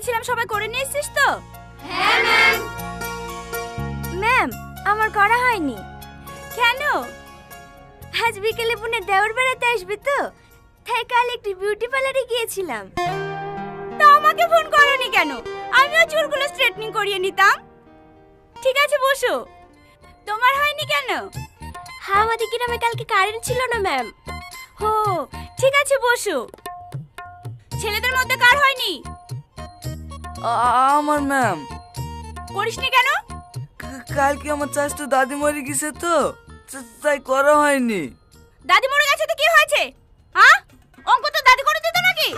দিয়েছিলাম সবাই করে নিয়ে এসেছিস তো? হ্যাঁ ম্যাম। ম্যাম, আমার করা হয়নি। কেন? আজ বিকেলে পুনে দেওর বেড়াতে আসবে তো, তাই কাল একটি বিউটি পার্লারে গিয়েছিলাম। তা আমাকে ফোন করোনি কেন? আমিও চুলগুলো স্ট্রেটনিং করিয়ে নিতাম। ঠিক আছে বসো। তোমার হয়নি কেন? হ্যাঁ, আমাদের গ্রামে কালকে কারেন্ট ছিল না ম্যাম। ও ঠিক আছে বসো। ছেলেদের মধ্যে কার হয়নি? আমার ম্যাম। করিসনি কেন? কালকে আমার চাচতো দাদি মরে গেছে তো, তাই করা হয়নি। দাদি মরে গেছে তো কি হয়েছে? হ্যাঁ, অঙ্ক তো দাদি করে দিত নাকি?